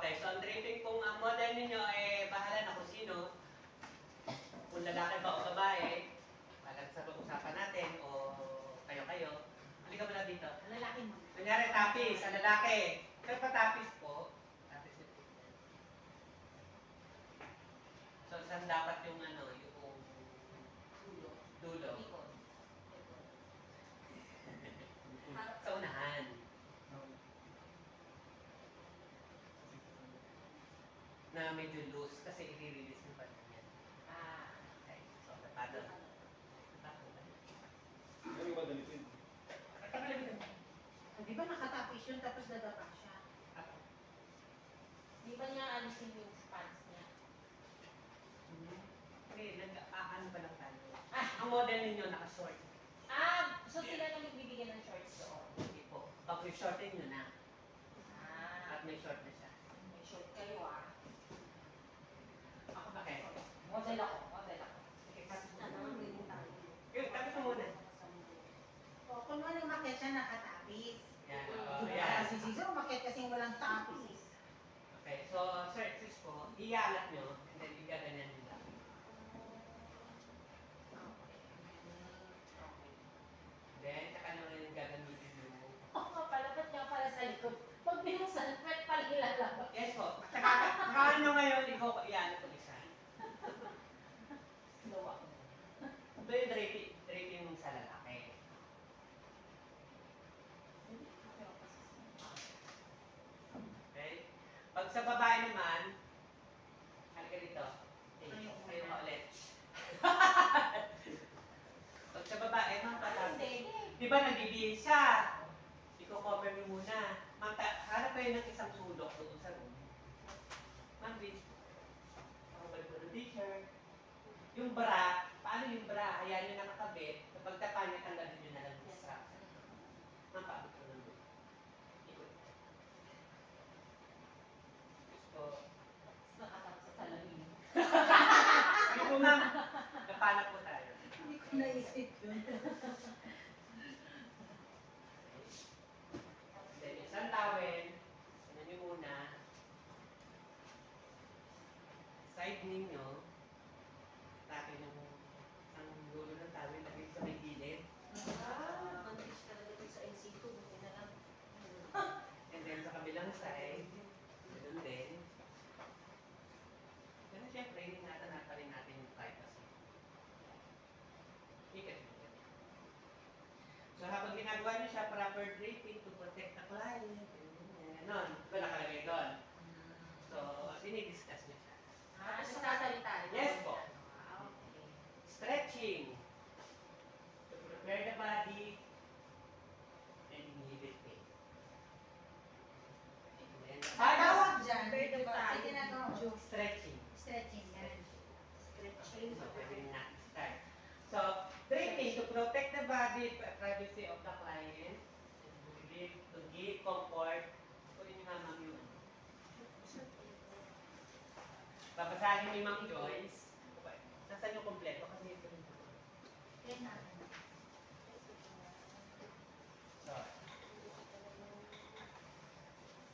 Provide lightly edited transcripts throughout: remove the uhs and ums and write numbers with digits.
Okay, so ang draping kung ang model ninyo ay bahala na kung sino, kung lalaki ba o babae, balag sa pag-usapan natin o kayo-kayo. Halika mo na dito. Lalaki mo. Kunyari, tapis, sa lalaki. Pero pa tapis po, tapis yung tingnan. So, saan dapat yung ano, yung dulo? Likod. Sa unahan. Na medyo loose kasi i-release yung pala niya. Okay. So, paano? Ano ba dalitin? Di ba nakatapis yun tapos dadapa siya? Di ba niya alisin yung pants niya? Hindi, ano pa lang tayo? Ang model ninyo naka-short. So sila na magbibigyan ng shorts doon? Hindi po. Pag shortin nyo na. At Ah, may short na siya. may short kayo Ako ba kayo? Model ako, model ako. Sige, tapos mo. Ano, willing tayo. Yun, tapos mo muna. O, kung ano umakit siya, nakatapis. Yan. Di ba? Yan. Si Zizo, umakit kasi walang tapis. Okay, so searches po, ialat nyo, and then igaganyan nyo lang. Then, saka naman yung gagamitin nyo. Palapit nga pala sa likod. Pag binuksan, pwede pala ilalabas. Yes po. Saka nyo ngayon, ikaw ialat ko isa. Slow ako. Ito yung draping sa lalaki. Okay? Pag sa babae naman, halika dito. Kayo ka ulit. Pag sa babae, ma'am, patapos. Di ba nagbibihis siya? Iko-cover niyo muna. Ma'am, hanap kayo ng isang sulok doon sa room. Ma'am, please. Ako balik ko ng t-shirt. Yung bra, paano yung bra? Hayaan nyo nakakabit. Kapag tapa niya, tanggalin nyo na lang yung strap. Ma'am, paabot ko lang doon. Ikot. Gusto. Nakatapos sa salamin. Hindi po, ma'am. Napanap po tayo. Hindi ko naisip yun. Then, isang towel. Ano nyo muna. Side ninyo. Tapin yung isang dulo ng towel. Lagay sa may gilid. Mantis talaga dito sa NC2. Buti na lang. And then, sa kabilang side. Ganun din. Pero syempre, ingatan na pa rin natin yung privacy. Ikat. So, habang ginagawa niyo siya, proper draping to protect the client. Ganon. Diba nakalagay doon? So, dinidiscuss niyo siya. Sasalita. Yes po. Okay. Stretching. To prepare the body and inhibit pain. And then, Tawag dyan. Pwede ba? Sa ginagawa mo. stretching. Stretching. Yan. Stretching. So, pwede na start. So, draping to protect the body, privacy of the client, to give comfort. Kunin niyo nga, ma'am, yung ano. Babasahin ni Ma'am Joyce. Okay. Nasaan yung kompleto? Kasi ito rin. Yan natin. So,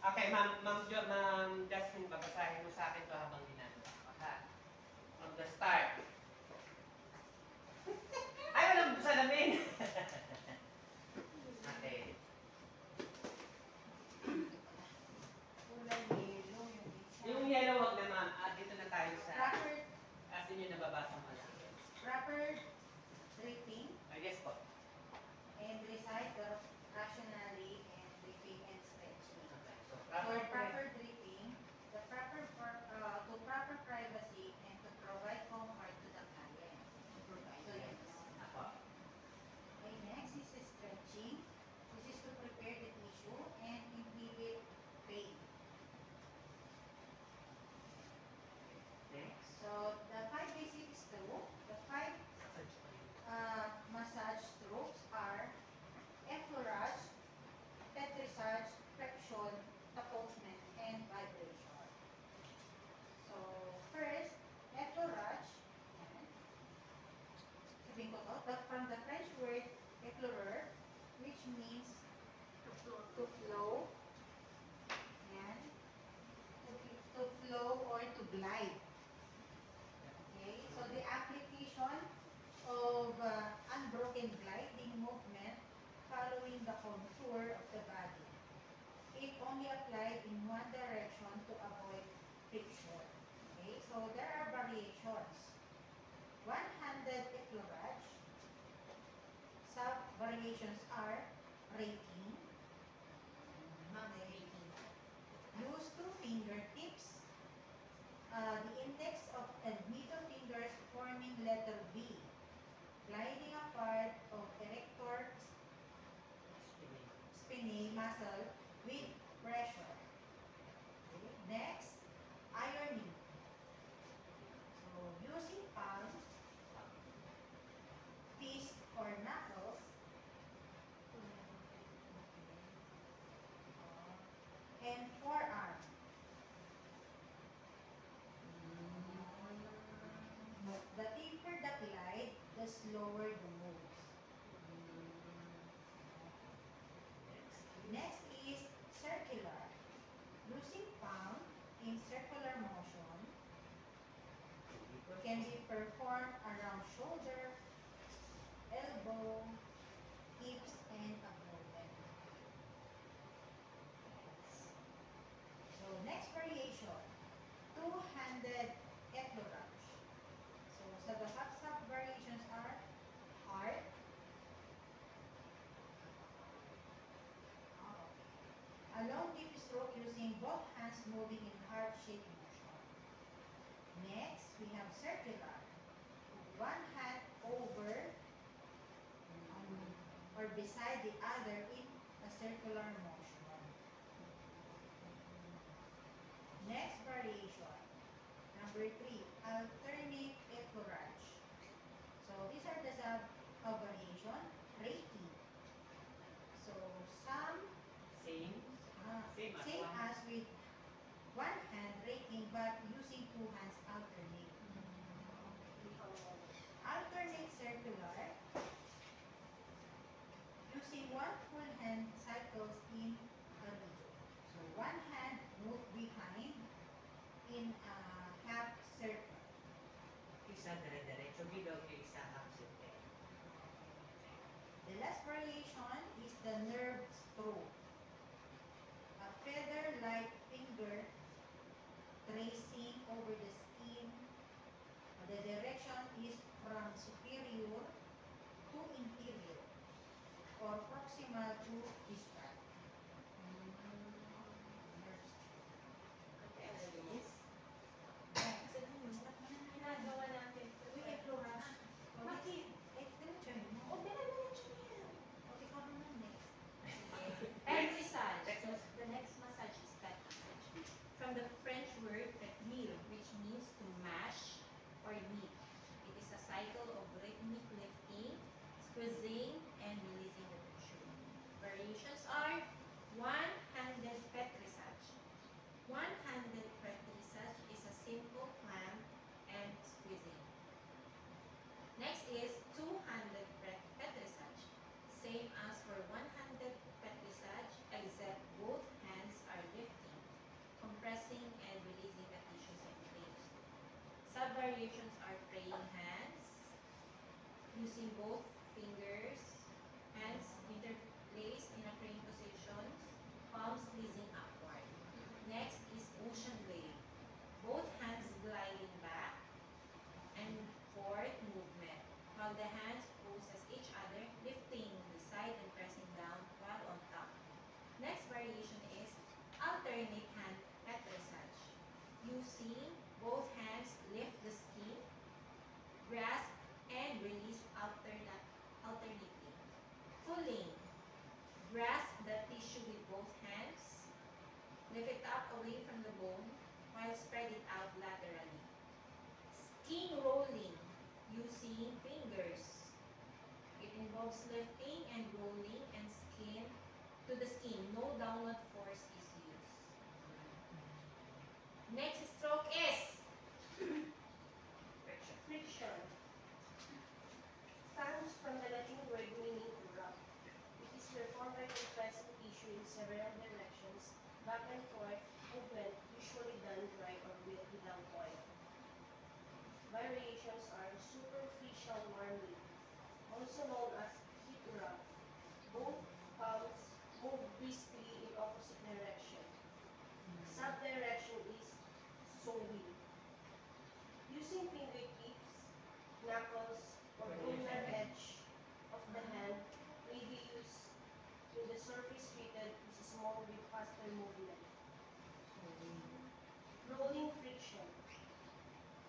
okay, Ma'am Jasmine, babasahin mo sa akin to habang ginagawa ko, ha? From the start. Ay, walang salamin! Okay. Kulay yellow yung isa. Yung yellow, wag na, ma'am. Dito na tayo sa... Proper, Asin yung nababasa mo lang. proper draping Yes po. and recite the rationally and draping and stretching. Okay. So, For proper proper draping, to proper privacy and to provide comfort to the client. So, yan. Ako. Okay, next is stretching. This is to prepare the tissue and inhibit pain. Next. So, the 5 basic strokes, the 5 massage strokes are effleurage, tetrisage, flexion, attachment, and vibration. So, first, effleurage. Yan. Sabihin ko to. From the French word effleurer, which means to flow. Yan. To glide. Okay, so the application of unbroken gliding movement following the contour of the body. It only applied in one direction to avoid friction. Okay, so there are variations. One-handed effleurage. Sub-variations are raking. Raking. Use two fingertips. The index of and middle fingers forming letter V. Gliding apart of erector spinae muscle with pressure. Okay. Next, ironing. So using palm, fist or knuckles, and forearm. The deeper the glide, the slower the moves. Next is circular. Using palm in circular motion can be performed around shoulder, elbow, hips, and abdomen. So next variation, two-handed effleurage. So the sub variations are heart, a long deep stroke using both hands moving in heart-shaped motion. Next, we have circular. One hand over or beside the other in a circular motion. Next variation, number 3, alternate effleurage. So these are the sub-variation, raking. So some Same. same as with one hand raking but using two hands alternate. Alternate circular, using one full hand cycles in a region. So one hand move behind in a half circle. Isa dire-diretso, bilog yung isa half circle. The last variation is the nerve stroke. A feather-like finger tracing over the skin. The direction is from superior to inferior or proximal to distal. Nerve stroke. Next. Ginagawa natin. Uy, effleurage. Bakit? Diretso mo. O, dire-diretso yan. O, ikaw naman next. Pet massage. So, the next massage is pet massage. From the French word pétrir, which means to mash or knead. It is a cycle of rhythmic lifting, squeezing, and releasing the tissue. Variations are one-handed pet massage. One-handed pet massage is a simple clamp and squeezing. Next is two-handed pet massage. Same as for one-handed pet massage, except both hands are lifting, compressing, and releasing the tissue simultaneously. Sub-variations are praying hands, using both fingers, hands interlaced in a praying position, palms squeezing upward. Next is ocean wave. Both hands gliding back and forth movement, while the hands poses each other, lifting the side and pressing down while on top. Next variation is alternate hand pet massage. Using both hands lift the skin, grasp, and release alternately. Pulling. Grasp the tissue with both hands, lift it up away from the bone, while spread it out laterally. Skin rolling using fingers. It involves lifting and rolling and skin to the skin. No downward force is used. Next stroke is Friction comes from the Latin word meaning to rub. It is performed by compressing tissue in several directions, back and forth movement, usually done dry or without oil. Variations are superficial warming, also known as heat rub. Both palms move briskly in opposite direction. Subdirection is sewing. Using fingertips, knuckles, or ulnar edge of the hand may be used when the surface treated is small with faster movement. Rolling friction.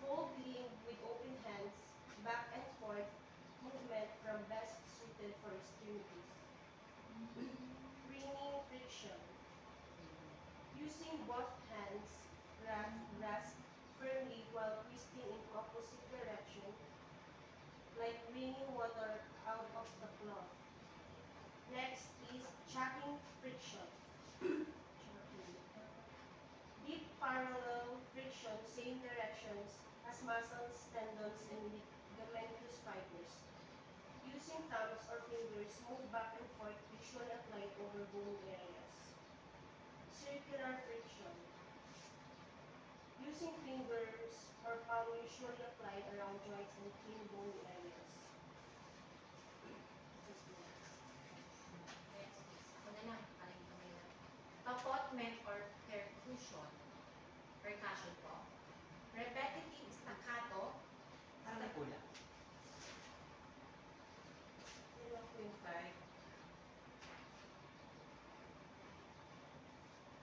Hold limb with open hands, back and forth, movement from best suited for extremities. Ringing friction. Using both hands, grasp firmly while twisting in opposite direction, like wringing water out of the cloth. Next is chucking friction. Chucking. Deep parallel friction, same directions as muscles, tendons, and ligamentous fibers. Using thumbs or fingers, move back and forth, usually applied over bony areas. Circular friction. Using fingers or palm, usually applied around joints and thin bony areas. Next is, ako na lang, aling kamay na. Tapotment or percussion po. Repetitive staccato, Parang may kulang. 0.5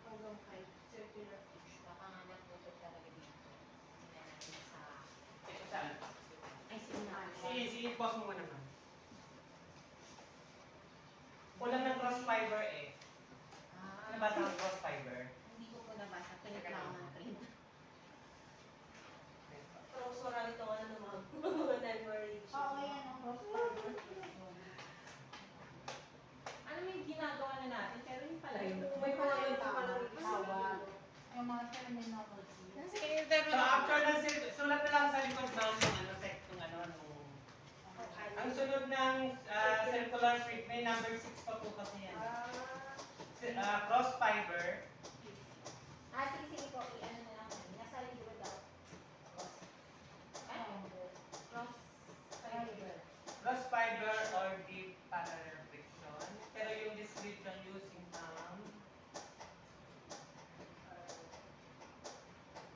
hanggang 5 circular friction. baka nga naputol talaga dito. Tingnan natin sa, Ito saan? ay signal. Pause mo muna ma'am. Kulang ng cross fiber eh. Nabasa ng cross fiber. Hindi ko po nabasa. Pilit lang ako ng print. Pero mas marami ito ano naman. Mga non-variation. Oo, yan ang cross fiber. Ano yung ginagawa na natin? Pero yung pala yun. May mga yun pa lang Tawag. Yung mga terminology. So after ng sulat na lang sa likod ma'am ng ano, section ano, nung ang sunod ng circular strip, may number 6 pa po kasi yan. Cross fiber, Sige po, i-ano na lang namin. Nasa libro daw. Cross fiber. cross fiber or deep parallel friction. Pero yung description using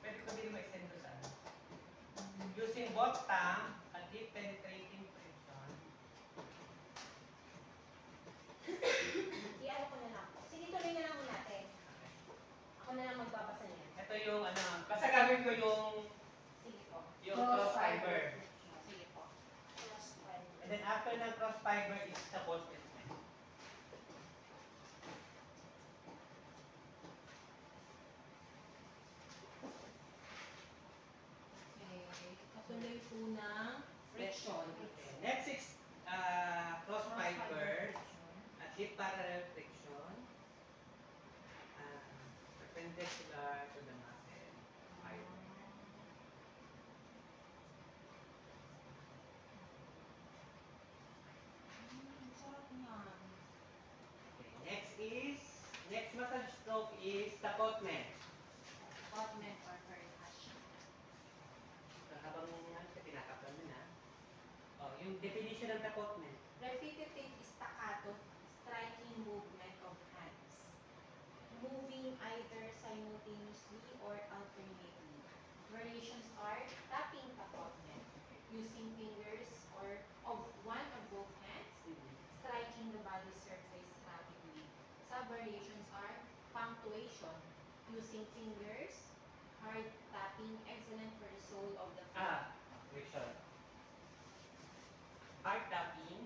pwede ko din ma-extend to sa ano. Using both thumb, a deep penetrating friction. I-ano ko na lang. Sige, tuloy na lang natin. Ako na lang magbabasa niyan. Ito yung ano, basta gagawin ko Sige po. yung cross fiber. Sige po. Cross fiber. And then after ng cross fiber is the bolt element. Okay. Katuloy po ng friction. Next is cross fiber at deep parallel friction. Perpendicular to the muscle fiber. Sarap niyan. Okay, next massage stroke is tapotment. Hotment or percussion. So, habang pinakaplan mo na. Oh, yung definition ng tapotment. Repetitive staccato, striking movement of hands. Moving either simultaneously or alternately. Variations are tapping tapotment, using fingers or of one or both hands, striking the body surface rapidly. Sub-variations are punctuation, using fingers, hard tapping, excellent for the sole of the foot. Friction. Hard tapping.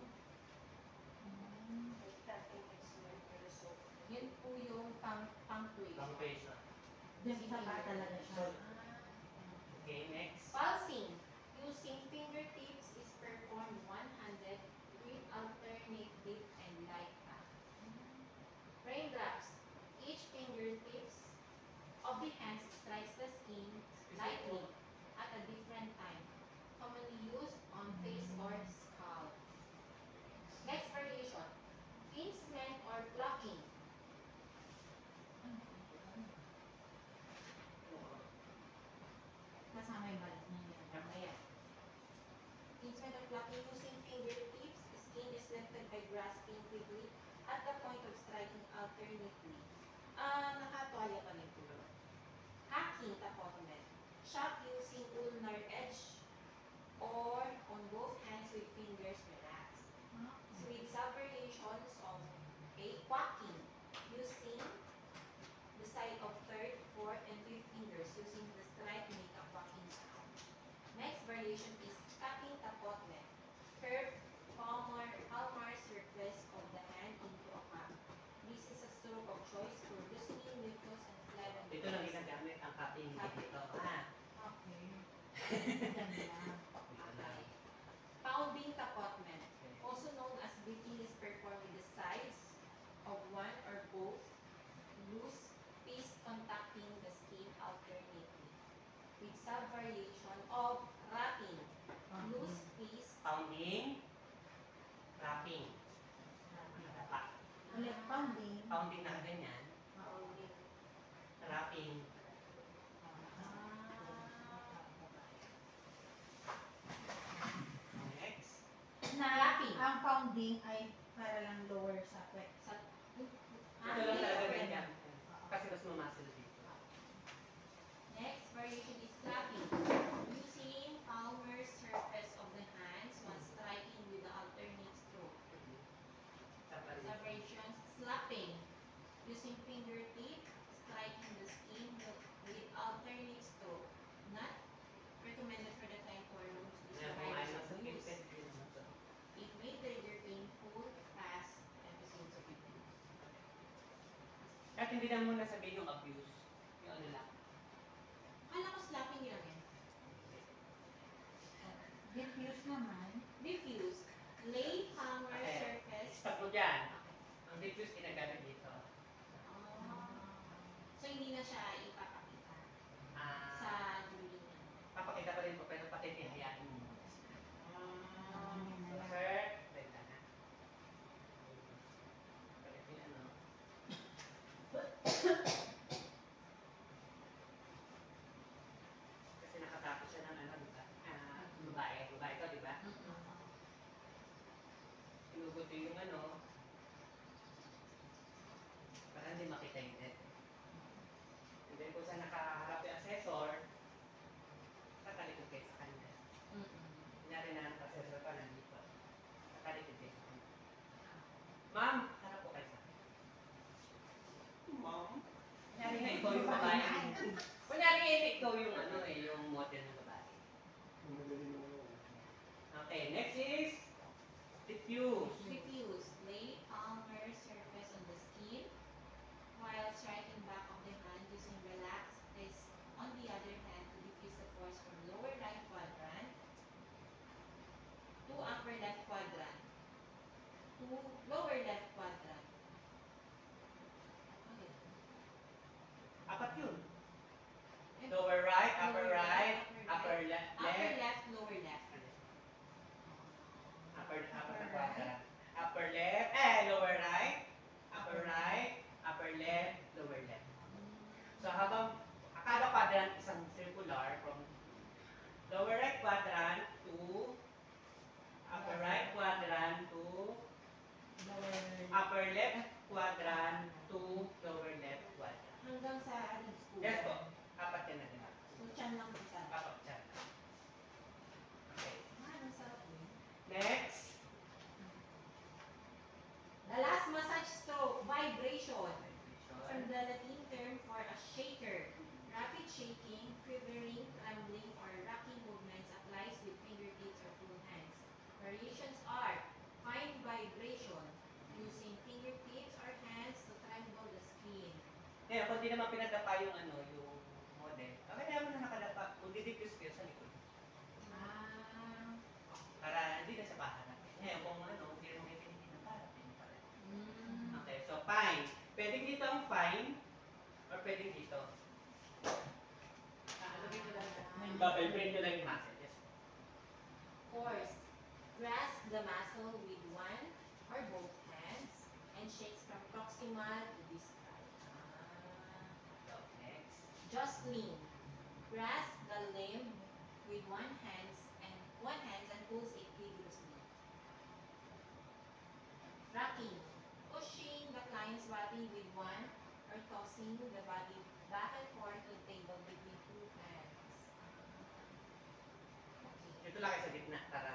Tapping excellent for the soul. Yun po yung punctuation. Punctuation. Talaga siya. Okay, next. Pulsing, using fingertips is performed one-handed with alternate dip and light tap. Raindrops, each fingertips of the hands strikes the skin lightly at a different time, commonly used on face or scalp. Next variation, pincement or plucking. alternately. Nakatuwalya pa rin po. Hacking tapotment. Shot using ulnar edge or on both hands with fingers relaxed. So with sub-variations of quacking using the side of third, fourth, and fifth fingers using the strike to make a quacking sound. Next variation is cutting tapotment. Curve palmar surface of the hand into a cup. This is a stroke of choice for loosening mucus and phlegm. Ito lang ginagamit ang cutting dito. Ha? Okay. Ganda. Dito lang. Pounding tapotment, also known as beating, is performed with the sides of one or both loose piece contacting the skin alternately. With sub-variation of rapping, loose piece. Pounding. Wrapping. Nakatapa. Ulit pounding. Pounding na ganyan. Pounding. Wrapping. Next. Na Clapping. ang pounding ay para lang lower sa kwet. Ito lang talaga ganyan. Kasi mas mamasil dito. Next variation is clapping. Using palmar surface of the hands when striking with the alternate stroke. Variations, slapping. Using fingertip, striking the skin with alternate stroke. Not recommended for the time for rooms with Kaya the kung virus ayaw of sa loose. pipet, yun naman to. It may trigger painful, fast episodes of abuse. Kahit hindi na muna sabihin yung abuse. Yung ano lang. Kala ko slapping lang eh. Diffuse naman. Diffuse. Lay palmar Okay. surface. Stop mo dyan. Ang diffuse ginagamit dito. So, hindi na siya ipapakita sa Ah, drawing niya. papakita pa rin po, pero patitihayain mo muna siya. So, sir, wait lang ha. Palit yung ano. Kasi nakatapos siya ng ano, diba? Babae. Babae to, diba? Sinugot yung ano, para hindi makita yung head. And then kung saan nakaharap yung assessor, katalikod kayo sa kanya. Kunyari na ang assessor pa nandito. Katalikod kayo sa kanya. Ma'am, harap po kayo sa akin. Ma'am? Kunyari na ikaw yung babae. Kunyari ikaw yung ano eh, yung model ng babae. Okay, next is diffuse. Diffuse. Lay palmar surface on the skin while striking back of the hand using relaxed wrist on the other hand to diffuse the force from lower right quadrant to upper left quadrant to lower left quadrant. Okay. Apat yun. Lower right, upper Lower right, left, upper left, Upper left. left, lower left. Upper na quadrant. Upper left, lower right, upper left, lower left. So habang kada quadrant isang circular from lower right quadrant to upper right quadrant to upper left quadrant to lower left quadrant. Hanggang sa ribs po. Yes po, apat yan na din. So, tiyan lang po sa. Apat dyan. Okay. Ang sarap yun. Next. The last massage stroke, vibration. From Vibration. the Latin term for a shaker. Rapid shaking, quivering, trembling, or rocking movements applies with fingertips or full hands. Variations are fine vibration, using fingertips or hands to tremble the skin. Ngayon, kung di naman pinadapa yung ano, yung model, kaya mo na nakadapa, kung di-diffuse kayo sa likod. Para hindi na siya paharap. Ngayon, kung ano, hindi naman kayo pinitin para pinipalit. Okay, so fine. Pwedeng dito ang fine, or pwedeng dito. Ano dito lang? Bubble print nyo lang yung muscle. Yes. Force. Grasp the muscle with one or both hands and shakes from proximal to distal. So, next. Jostling. Grasp the limb with one hand and pulls it vigorously. Rocking. Pushing the client's body body with one or tossing the body back and forth to the table between two hands. Okay. Ito lang kayo sa gitna para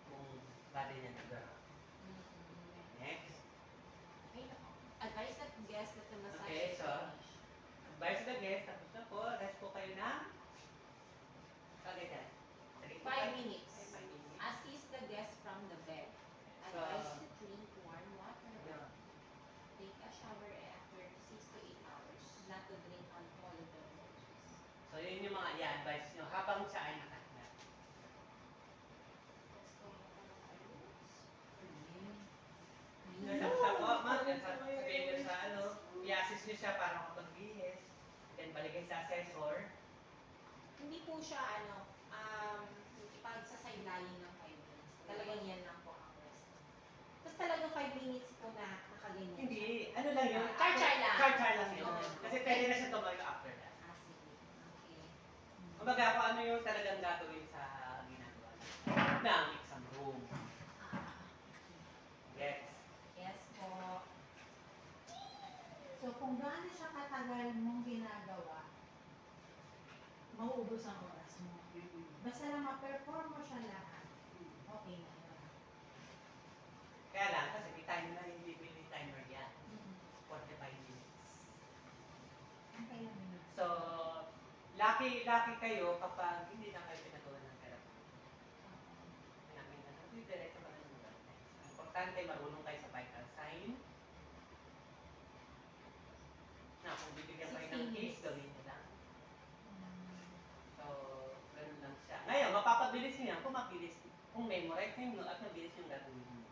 kung body niya nag-rock. Mm-mm. Next. Ay, nako. Advise that guest that the massage Okay, is so, finished. advice the guest, tapos na po, rest po kayo ng kagad. 5 minutes. 5 minutes. Assist the guest from the bed. So, Advise to drink warm water. Yeah. Take a shower after 6 to 8 hours. Not to drink alcohol in beverages. So, yun yung mga i-advise nyo habang siya ay nakahinga. Tapos na po, sabihin nyo sa i-assist nyo siya para makapagbihis. Then, balik kayo sa assessor. Hindi po siya ipagsasaydalin ng 5 minutes. Talagang yan lang po ang rest. Tapos talagang 5 minutes po na nakaganyan siya. Hindi, ano lang yun? Char-char lang. Char-char lang yun. Oh. Kasi pwede na siya tumayo after that. Ah, sige. Okay. Kumbaga, kung ano yung talagang gagawin sa ginagawa ng exam room. Ah, Yes. yes po. So, kung gaano siya katagal mong ginagawa, mauubos ang oras mo. Basta lang ma-perform mo siya lahat, okay na yun. Kaya lang, kasi may time na hindi bili timer yan. Mm-mm. 45 minutes. Okay lang yun. So, lucky kayo kapag hindi na kayo pinagawa ng therapy. Namin na diretso ka na ng wellness. Ang importante, marunong kayo sa vital sign. Na kung bibigyan kayo ng 16 case, minutes. gawin nyo lang. So, ganun lang siya. Ngayon, mapapabilis niya kung mabilis. Kung memorize ninyo at mabilis yung gagawin mo.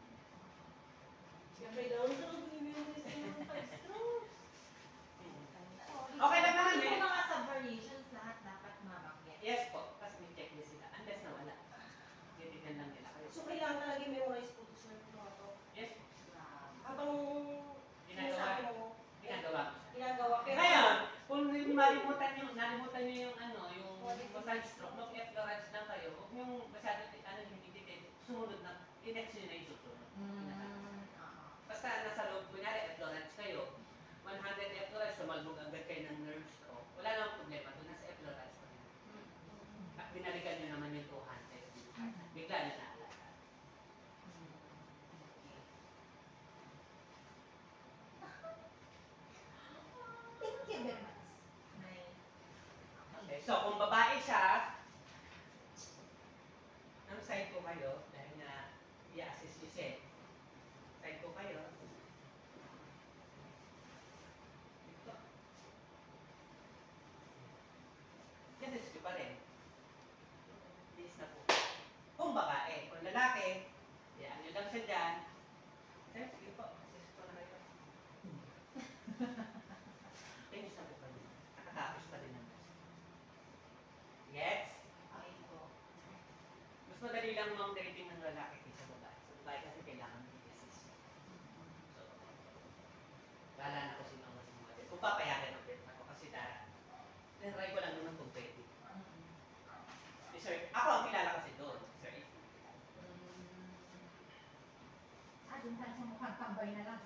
Siyempre daw, nag-i-memorize yung 5 strokes. Okay lang naman Yung eh. mga sub-variations lahat dapat mabanggit. Yes po, kasi may checklist sila. Unless na wala. Titignan lang nila kayo. So, kailangan talaga i-memorize po ito, sir, mga to. Yes po. Habang sinasabi mo, Ginagawa ko siya. ginagawa. Pero Ngayon, kung nalimutan nyo yung massage stroke, mag-F-Lawrence lang kayo, huwag nyo masyado, hindi, sumunod na, i-next nyo na yung susunod. Basta nasa loob, kunyari, F-Lawrence kayo, 100 F-Lawrence, sumalbog agad kayo ng nerve stroke, wala namang problema, doon nasa F-Lawrence pa rin. At binalikan nyo naman yung 200, bigla nyo naalala. Thank you very much. Okay, so kung babae siya, ang side ko kayo, dahil na i-assist nyo siya, side ko kayo, dito. I-assist nyo pa rin. Please na po. Kung babae, kung lalaki, yan nyo lang siya dyan. Sir, sige po, assist ko na kayo. Finish na po kayo. Nakatapos pa din ang rest. Gets? Okay po. Mas madali lang mang dating ng lalaki kaysa babae. Sa babae kasi kailangan mo i-assist. So, wala na ko sino ang mas model. Kung papayagan ulit ako kasi try ko lang naman kung pwede. Si Sir, ako ang kilala kasi doon. Sir A. Dun tayo sa mukhang tambay na lang.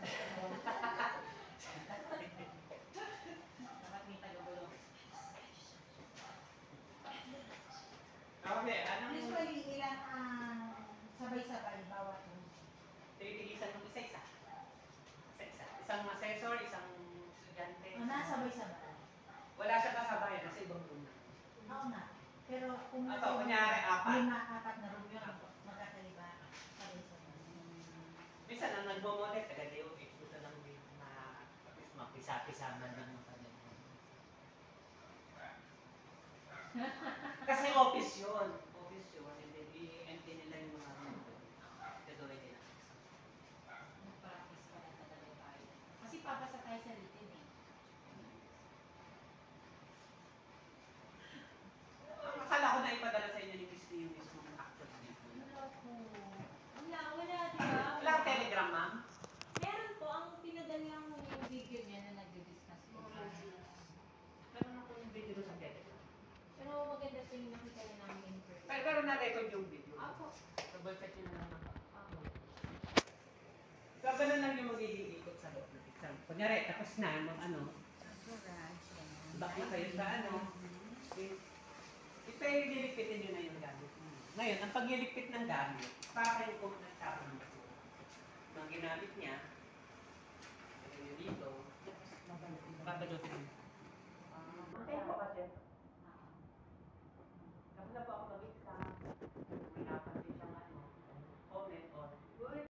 Dapat may tagabulong. Okay, anong Usually, ilan ang sabay-sabay bawat room? titilisan mo isa-isa? Isa-isa. Isang assessor, isang estudyante. Sabay-sabay. Wala siya kasabayan kasi ibang room na. Oo nga. Pero kung Ato, kunyari, apat. apat na room yun, magkakaiba. Sabay-sabay. Minsan, ang nagmamodel, taga-DOH, gusto lang din at least mapisa-pisa man lang yung kanya. Kasi office yun. Office yun. And then, i-empty nila yung mga room doon. Gagawin nila. Mag-practice pa rin talaga tayo. Kasi papasa tayo sa written eh. Akala ko na ipadala sa inyo ni Christy yung mismo ng actual video. Wala, di ba? Wala kang telegram, ma'am? Meron po, ang pinadala mo yung video niya na nagdi-discuss po. Meron ako yung video doon sa telegram. Pero maganda po yung nakita niya namin in person. Pero na-record yung video. Ako. Double check nyo na lang. Ako. So, ganun lang yung magiging ikot sa loob ng Kunyari, tapos na, ano, back na kayo sa ano, ito yung lilipitin nyo na yung gamit mo. Ngayon, ang pagliligpit ng gamit, pakay ko nagtapon ng basura. Ang ginamit niya, dito,